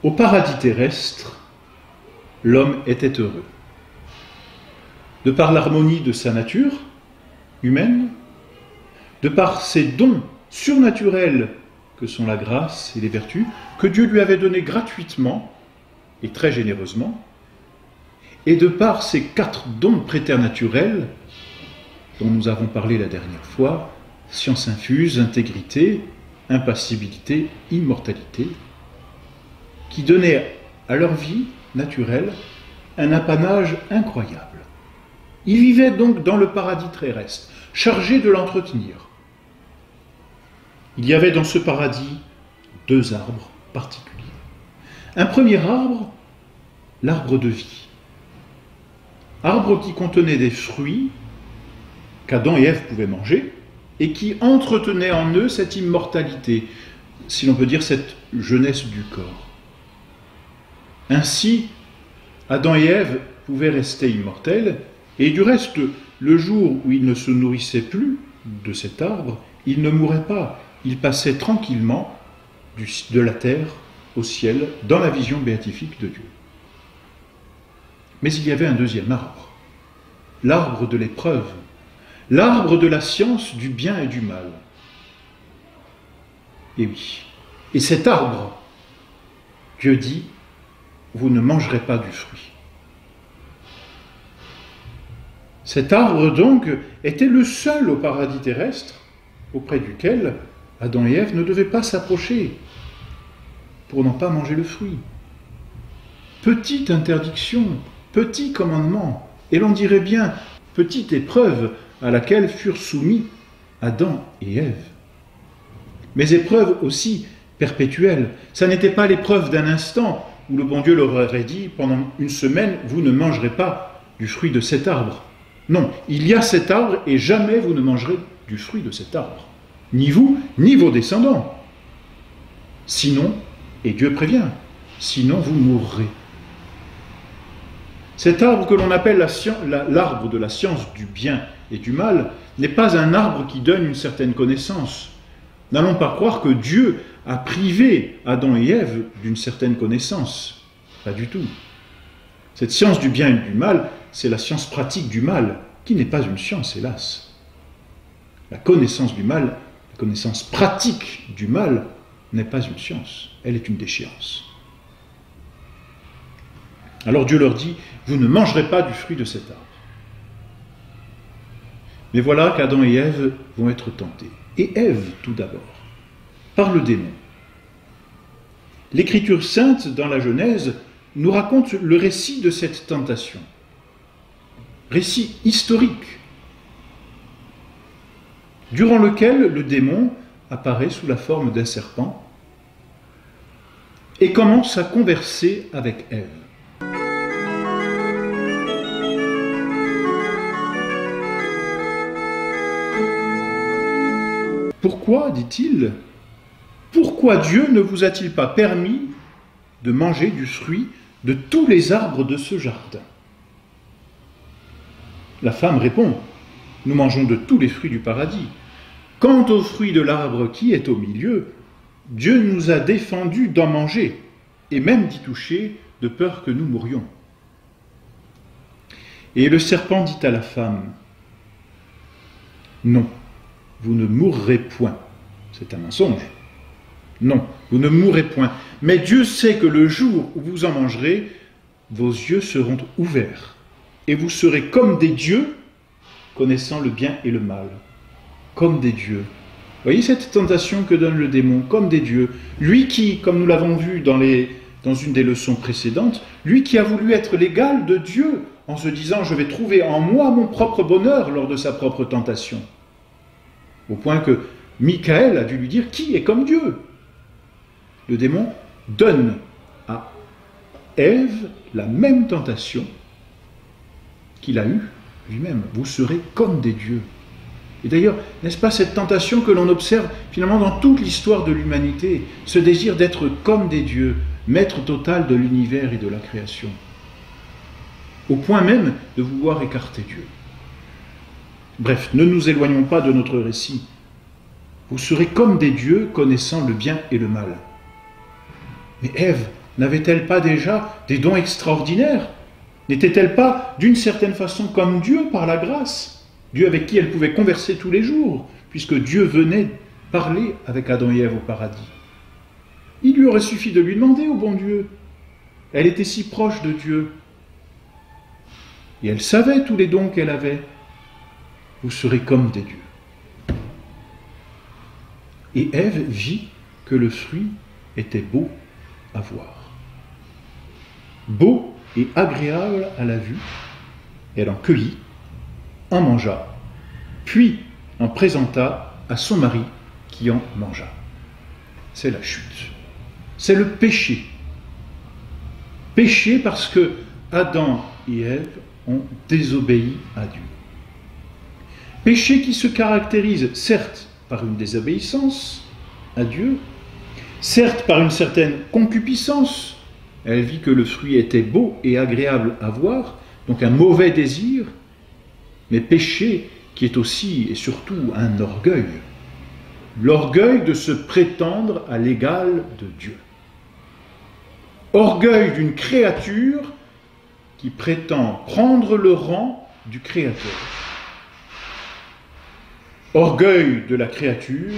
Au paradis terrestre, l'homme était heureux. De par l'harmonie de sa nature humaine, de par ses dons surnaturels que sont la grâce et les vertus, que Dieu lui avait donnés gratuitement et très généreusement, et de par ces 4 dons préternaturels dont nous avons parlé la dernière fois, science infuse, intégrité, impassibilité, immortalité, qui donnaient à leur vie naturelle un apanage incroyable. Ils vivaient donc dans le paradis terrestre, chargés de l'entretenir. Il y avait dans ce paradis 2 arbres particuliers. Un premier arbre, l'arbre de vie. Arbre qui contenait des fruits qu'Adam et Ève pouvaient manger et qui entretenait en eux cette immortalité, si l'on peut dire cette jeunesse du corps. Ainsi, Adam et Ève pouvaient rester immortels, et du reste, le jour où ils ne se nourrissaient plus de cet arbre, ils ne mouraient pas, ils passaient tranquillement de la terre au ciel, dans la vision béatifique de Dieu. Mais il y avait un deuxième arbre, l'arbre de l'épreuve, l'arbre de la science du bien et du mal. Et oui, et cet arbre, Dieu dit, vous ne mangerez pas du fruit. Cet arbre, donc, était le seul au paradis terrestre auprès duquel Adam et Ève ne devaient pas s'approcher pour n'en pas manger le fruit. Petite interdiction, petit commandement, et l'on dirait bien petite épreuve à laquelle furent soumis Adam et Ève. Mais épreuve aussi perpétuelle. Ça n'était pas l'épreuve d'un instant où le bon Dieu leur aurait dit pendant 1 semaine, vous ne mangerez pas du fruit de cet arbre. Non, il y a cet arbre et jamais vous ne mangerez du fruit de cet arbre. Ni vous, ni vos descendants. Sinon, et Dieu prévient, sinon vous mourrez. Cet arbre que l'on appelle l'arbre de la science du bien et du mal n'est pas un arbre qui donne une certaine connaissance. N'allons pas croire que Dieu a privé Adam et Ève d'une certaine connaissance. Pas du tout. Cette science du bien et du mal, c'est la science pratique du mal, qui n'est pas une science, hélas. La connaissance du mal, la connaissance pratique du mal, n'est pas une science, elle est une déchéance. Alors Dieu leur dit, vous ne mangerez pas du fruit de cet arbre. Mais voilà qu'Adam et Ève vont être tentés. Et Ève, tout d'abord, par le démon. L'Écriture sainte, dans la Genèse, nous raconte le récit de cette tentation. Récit historique, durant lequel le démon apparaît sous la forme d'un serpent et commence à converser avec Ève. Pourquoi, dit-il, pourquoi Dieu ne vous a-t-il pas permis de manger du fruit de tous les arbres de ce jardin? La femme répond, nous mangeons de tous les fruits du paradis. Quant au fruit de l'arbre qui est au milieu, Dieu nous a défendu d'en manger, et même d'y toucher, de peur que nous mourions. Et le serpent dit à la femme, non, vous ne mourrez point. C'est un mensonge. Non, vous ne mourrez point. Mais Dieu sait que le jour où vous en mangerez, vos yeux seront ouverts, et vous serez comme des dieux, connaissant le bien et le mal. Comme des dieux. Voyez cette tentation que donne le démon, comme des dieux. Lui qui, comme nous l'avons vu dans une des leçons précédentes, lui qui a voulu être l'égal de Dieu, en se disant « je vais trouver en moi mon propre bonheur » lors de sa propre tentation. Au point que Michael a dû lui dire « qui est comme Dieu ?» Le démon donne à Ève la même tentation qu'il a eue lui-même. Vous serez comme des dieux. Et d'ailleurs, n'est-ce pas cette tentation que l'on observe finalement dans toute l'histoire de l'humanité, ce désir d'être comme des dieux, maître total de l'univers et de la création, au point même de vouloir écarter Dieu. Bref, ne nous éloignons pas de notre récit. Vous serez comme des dieux connaissant le bien et le mal. Mais Ève n'avait-elle pas déjà des dons extraordinaires? N'était-elle pas d'une certaine façon comme Dieu par la grâce? Dieu avec qui elle pouvait converser tous les jours, puisque Dieu venait parler avec Adam et Ève au paradis. Il lui aurait suffi de lui demander au bon Dieu. Elle était si proche de Dieu. Et elle savait tous les dons qu'elle avait. Vous serez comme des dieux. Et Ève vit que le fruit était beau à voir. Beau et agréable à la vue. Elle en cueillit, en mangea, puis en présenta à son mari qui en mangea. C'est la chute. C'est le péché. Péché parce que Adam et Ève ont désobéi à Dieu. Péché qui se caractérise certes par une désobéissance à Dieu, certes par une certaine concupiscence. Elle vit que le fruit était beau et agréable à voir, donc un mauvais désir, mais péché qui est aussi et surtout un orgueil. L'orgueil de se prétendre à l'égal de Dieu. Orgueil d'une créature qui prétend prendre le rang du Créateur. Orgueil de la créature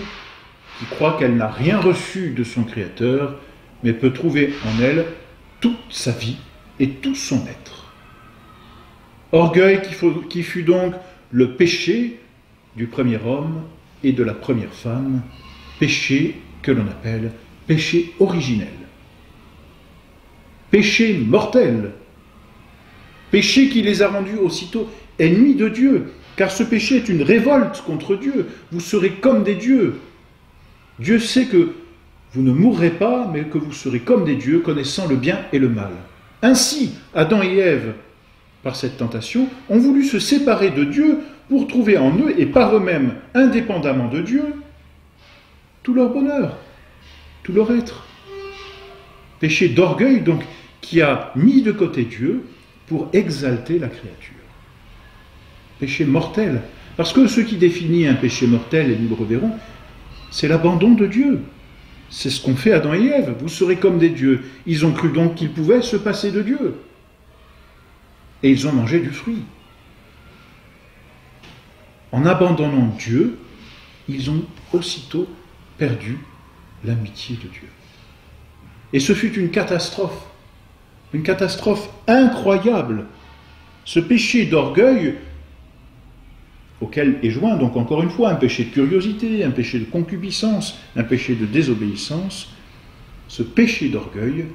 qui croit qu'elle n'a rien reçu de son Créateur, mais peut trouver en elle toute sa vie et tout son être. Orgueil qui fut donc le péché du premier homme et de la première femme, péché que l'on appelle péché originel. Péché mortel, péché qui les a rendus aussitôt ennemis de Dieu, car ce péché est une révolte contre Dieu. Vous serez comme des dieux. Dieu sait que vous ne mourrez pas, mais que vous serez comme des dieux, connaissant le bien et le mal. Ainsi, Adam et Ève, par cette tentation, ont voulu se séparer de Dieu pour trouver en eux, et par eux-mêmes, indépendamment de Dieu, tout leur bonheur, tout leur être. Péché d'orgueil, donc, qui a mis de côté Dieu pour exalter la créature. Péché mortel, parce que ce qui définit un péché mortel, et nous le reverrons, c'est l'abandon de Dieu. C'est ce qu'ont fait Adam et Ève. Vous serez comme des dieux. Ils ont cru donc qu'ils pouvaient se passer de Dieu. Et ils ont mangé du fruit. En abandonnant Dieu, ils ont aussitôt perdu l'amitié de Dieu. Et ce fut une catastrophe incroyable. Ce péché d'orgueil, auquel est joint donc encore une fois un péché de curiosité, un péché de concupiscence, un péché de désobéissance, ce péché d'orgueil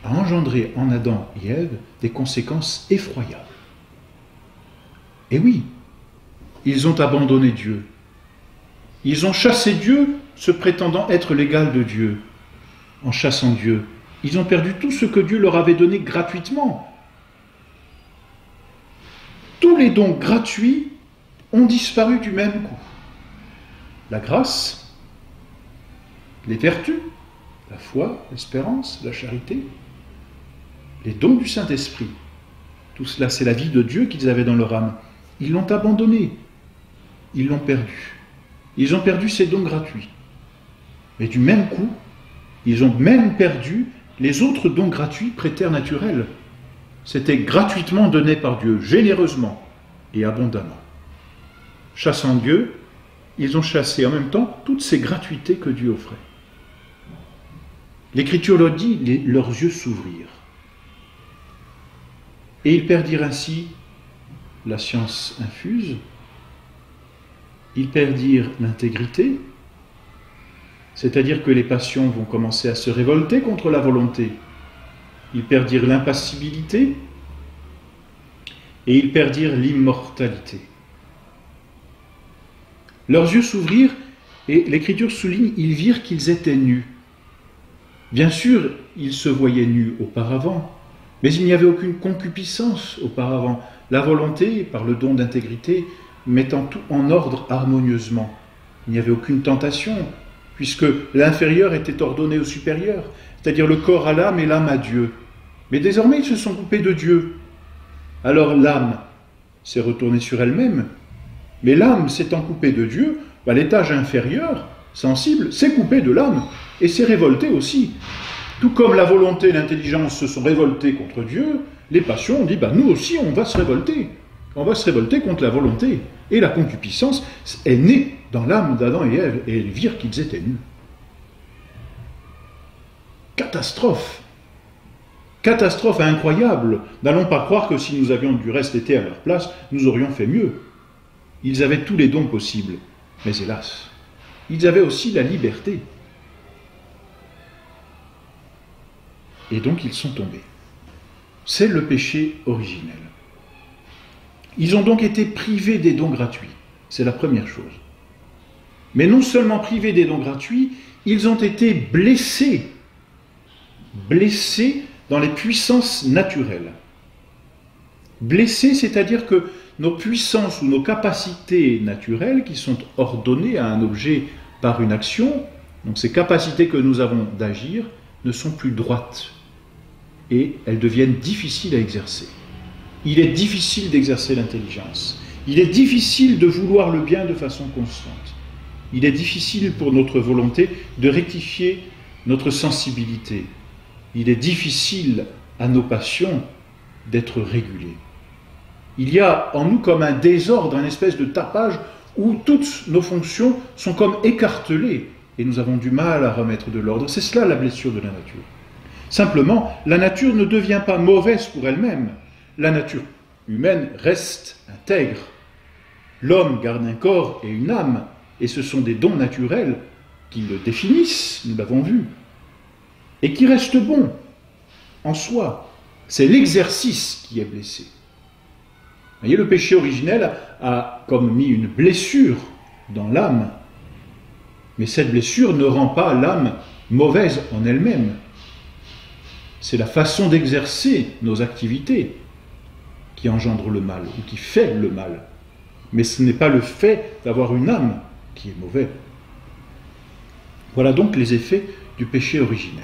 a engendré en Adam et Ève des conséquences effroyables. Et oui, ils ont abandonné Dieu. Ils ont chassé Dieu, se prétendant être l'égal de Dieu. En chassant Dieu, ils ont perdu tout ce que Dieu leur avait donné gratuitement. Tous les dons gratuits ont disparu du même coup. La grâce, les vertus, la foi, l'espérance, la charité, les dons du Saint-Esprit. Tout cela, c'est la vie de Dieu qu'ils avaient dans leur âme. Ils l'ont abandonné, ils l'ont perdu. Ils ont perdu ces dons gratuits. Mais du même coup, ils ont même perdu les autres dons gratuits préternaturels. C'était gratuitement donné par Dieu, généreusement et abondamment. Chassant Dieu, ils ont chassé en même temps toutes ces gratuités que Dieu offrait. L'Écriture leur dit, leurs yeux s'ouvrirent. Et ils perdirent ainsi la science infuse, ils perdirent l'intégrité, c'est-à-dire que les passions vont commencer à se révolter contre la volonté. Ils perdirent l'impassibilité et ils perdirent l'immortalité. Leurs yeux s'ouvrirent et l'Écriture souligne, ils virent qu'ils étaient nus. Bien sûr, ils se voyaient nus auparavant, mais il n'y avait aucune concupiscence auparavant. La volonté, par le don d'intégrité, mettant tout en ordre harmonieusement. Il n'y avait aucune tentation, puisque l'inférieur était ordonné au supérieur, c'est-à-dire le corps à l'âme et l'âme à Dieu. Mais désormais, ils se sont coupés de Dieu. Alors l'âme s'est retournée sur elle-même, mais l'âme s'étant coupée de Dieu, l'étage inférieur, sensible, s'est coupé de l'âme et s'est révolté aussi. Tout comme la volonté et l'intelligence se sont révoltées contre Dieu, les passions ont dit, nous aussi on va se révolter. On va se révolter contre la volonté. Et la concupiscence est née dans l'âme d'Adam et Ève, et ils virent qu'ils étaient nus. Catastrophe. Catastrophe incroyable. N'allons pas croire que si nous avions du reste été à leur place, nous aurions fait mieux. Ils avaient tous les dons possibles. Mais hélas, ils avaient aussi la liberté. Et donc ils sont tombés. C'est le péché originel. Ils ont donc été privés des dons gratuits. C'est la première chose. Mais non seulement privés des dons gratuits, ils ont été blessés. Blessés dans les puissances naturelles. Blessés, c'est-à-dire que nos puissances ou nos capacités naturelles qui sont ordonnées à un objet par une action, donc ces capacités que nous avons d'agir, ne sont plus droites et elles deviennent difficiles à exercer. Il est difficile d'exercer l'intelligence. Il est difficile de vouloir le bien de façon constante. Il est difficile pour notre volonté de rectifier notre sensibilité. Il est difficile à nos passions d'être régulées. Il y a en nous comme un désordre, une espèce de tapage où toutes nos fonctions sont comme écartelées et nous avons du mal à remettre de l'ordre. C'est cela la blessure de la nature. Simplement, la nature ne devient pas mauvaise pour elle-même. La nature humaine reste intègre. L'homme garde un corps et une âme, et ce sont des dons naturels qui le définissent, nous l'avons vu, et qui restent bons en soi. C'est l'exercice qui est blessé. Vous voyez, le péché originel a comme mis une blessure dans l'âme, mais cette blessure ne rend pas l'âme mauvaise en elle-même. C'est la façon d'exercer nos activités qui engendre le mal, ou qui fait le mal. Mais ce n'est pas le fait d'avoir une âme qui est mauvais. Voilà donc les effets du péché originel.